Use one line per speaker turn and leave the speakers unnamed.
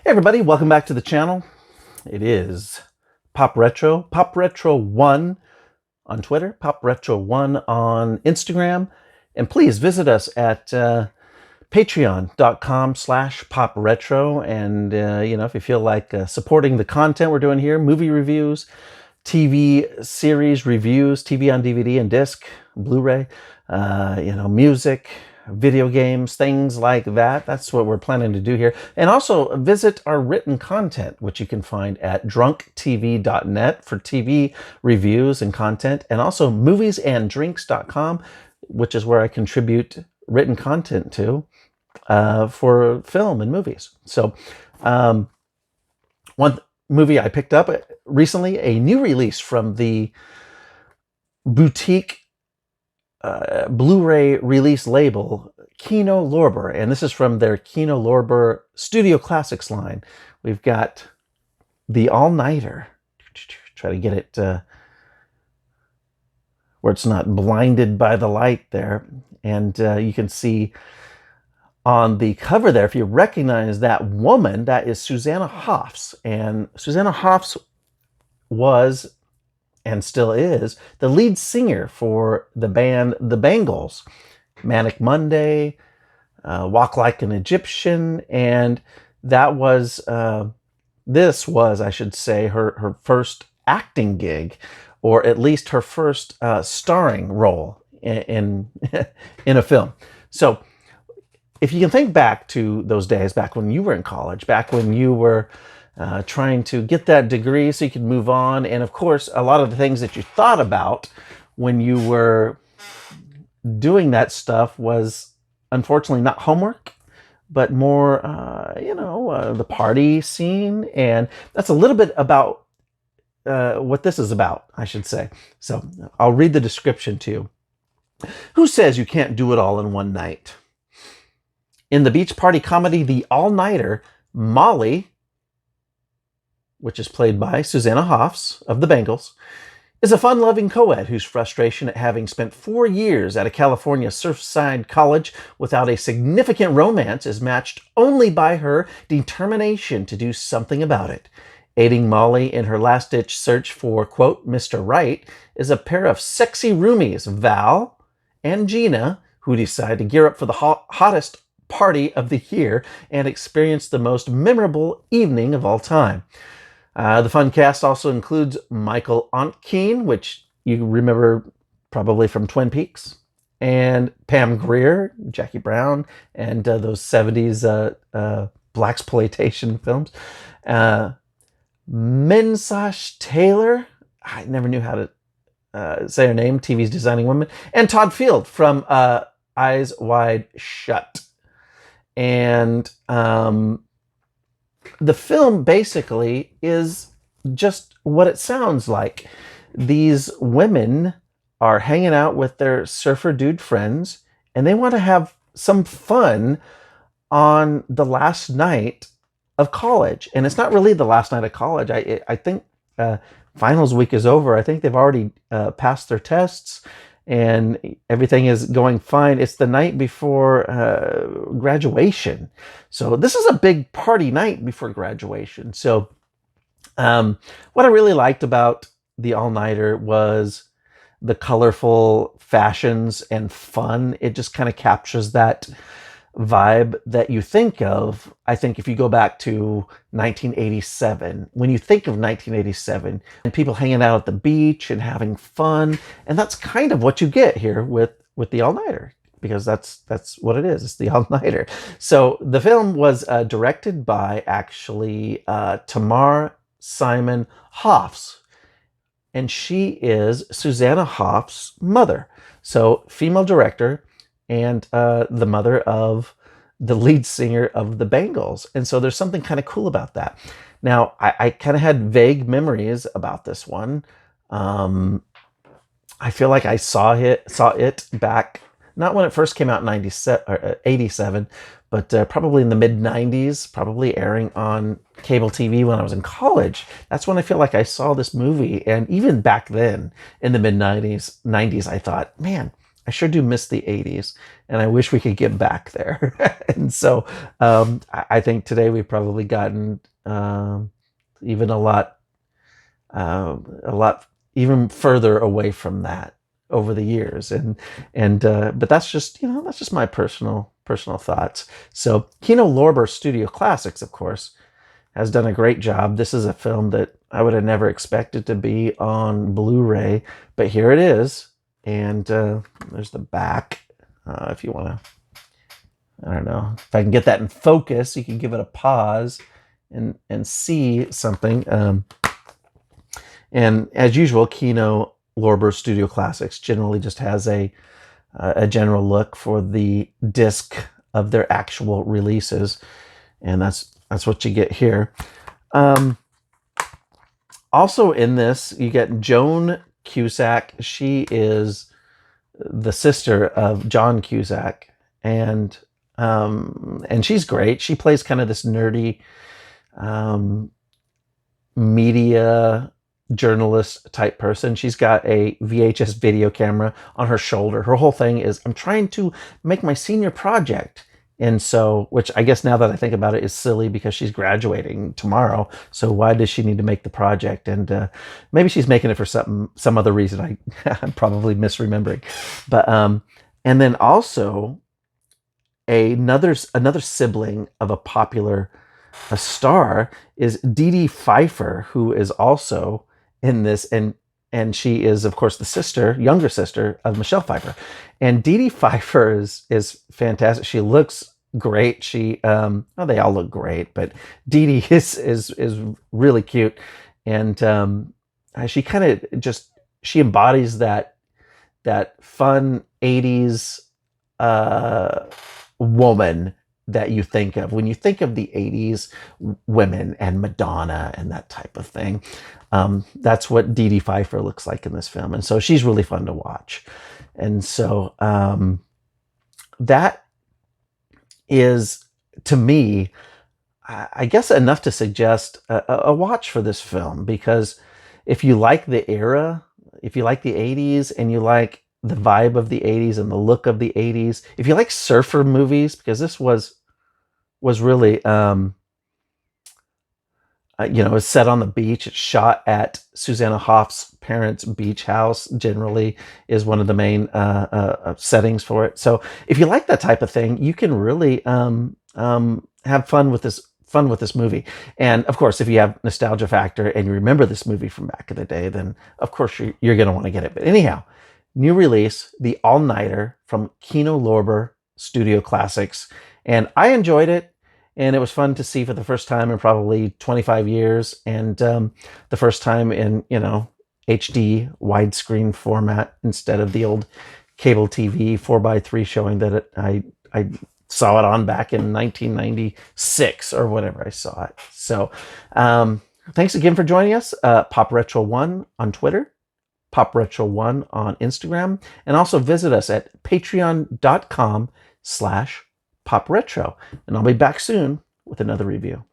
Hey everybody, welcome back to the channel. It is Pop Retro 1 on Twitter, Pop Retro 1 on Instagram, and please visit us at patreon.com/popretro. And if you feel like supporting the content we're doing here, movie reviews, TV series reviews, TV on DVD and disc, Blu-ray, music, video games, things like that. That's what we're planning to do here. And also visit our written content, which you can find at drunktv.net for TV reviews and content, and also moviesanddrinks.com, which is where I contribute written content to for film and movies. So one movie I picked up recently, a new release from the boutique Blu-ray release label, Kino Lorber, and this is from their Kino Lorber Studio Classics line. We've got the All-Nighter. Try to get it where it's not blinded by the light there. And you can see on the cover there, if you recognize that woman, that is Susanna Hoffs. And Susanna Hoffs was, and still is, the lead singer for the band The Bangles. Manic Monday, Walk Like an Egyptian, and that was, this was, I should say, her first acting gig, or at least her first starring role in a film. So if you can think back to those days, back when you were in college, back when you were trying to get that degree so you could move on. And of course, a lot of the things that you thought about when you were doing that stuff was unfortunately not homework, but more, the party scene. And that's a little bit about what this is about, I should say. So I'll read the description to you. Who says you can't do it all in one night? In the beach party comedy, The All-Nighter, Molly, which is played by Susanna Hoffs of the Bangles, is a fun-loving co-ed whose frustration at having spent 4 years at a California Surfside college without a significant romance is matched only by her determination to do something about it. Aiding Molly in her last-ditch search for, quote, Mr. Right, is a pair of sexy roomies, Val and Gina, who decide to gear up for the hottest party of the year and experience the most memorable evening of all time. The fun cast also includes Michael Ontkeen, which you remember probably from Twin Peaks, and Pam Grier, Jackie Brown, and those 70s blaxploitation films. Mensash Taylor, I never knew how to say her name, TV's Designing Women, and Todd Field from Eyes Wide Shut. And the film basically is just what it sounds like. These women are hanging out with their surfer dude friends, and they want to have some fun on the last night of college. And it's not really the last night of college. I think finals week is over. I think they've already passed their tests, and everything is going fine. It's the night before graduation. So this is a big party night before graduation. So what I really liked about the All-Nighter was the colorful fashions and fun. It just kind of captures that vibe that you think of. I think if you go back to 1987, when you think of 1987 and people hanging out at the beach and having fun, and that's kind of what you get here with the All-Nighter, because that's what it is. It's the All-Nighter. So the film was directed by actually Tamar Simon Hoffs, and she is Susanna Hoffs' mother. So female director, and the mother of the lead singer of the Bangles. And so there's something kind of cool about that. Now, I kind of had vague memories about this one. I feel like I saw it back, not when it first came out in 87, but probably in the mid-90s, probably airing on cable TV when I was in college. That's when I feel like I saw this movie. And even back then, in the mid-90s, I thought, man, I sure do miss the 80s, and I wish we could get back there. And so I think today we've probably gotten even a lot even further away from that over the years. And but that's just, that's just my personal thoughts. So Kino Lorber Studio Classics, of course, has done a great job. This is a film that I would have never expected to be on Blu-ray, but here it is. And there's the back. If you want to, I don't know if I can get that in focus. You can give it a pause and see something. And as usual, Kino Lorber Studio Classics generally just has a general look for the disc of their actual releases, and that's what you get here. Also in this, you get Joan Cusack. She is the sister of John Cusack, and she's great. She plays kind of this nerdy media journalist type person. She's got a VHS video camera on her shoulder. Her whole thing is, I'm trying to make my senior project. And so, which I guess now that I think about it is silly because she's graduating tomorrow. So why does she need to make the project? And maybe she's making it for some other reason. I'm probably misremembering. But and then also another sibling of a popular star is Dee Dee Pfeiffer, who is also in this, and she is, of course, the younger sister of Michelle Pfeiffer. And Dee Dee Pfeiffer is fantastic. She looks great. She well, they all look great, but Dee Dee is really cute, and she kind of she embodies that fun 80s woman that you think of when you think of the 80s women and Madonna and that type of thing. That's what Dee Dee Pfeiffer looks like in this film. And so she's really fun to watch. And so that is, to me, I guess enough to suggest a watch for this film, because if you like the era, if you like the 80s and you like the vibe of the 80s and the look of the 80s, if you like surfer movies, because this was really it's set on the beach. It's shot at Susanna Hoffs' parents' beach house, generally is one of the main settings for it. So if you like that type of thing, you can really have fun with this movie. And of course, if you have nostalgia factor and you remember this movie from back in the day, then of course you're going to want to get it. But anyhow, new release, The All-Nighter from Kino Lorber Studio Classics. And I enjoyed it. And it was fun to see for the first time in probably 25 years. And the first time in, HD widescreen format instead of the old cable TV 4x3 showing that I saw it on back in 1996 or whatever I saw it. So thanks again for joining us. Pop Retro 1 on Twitter, Pop Retro 1 on Instagram, and also visit us at patreon.com/PopRetro. And I'll be back soon with another review.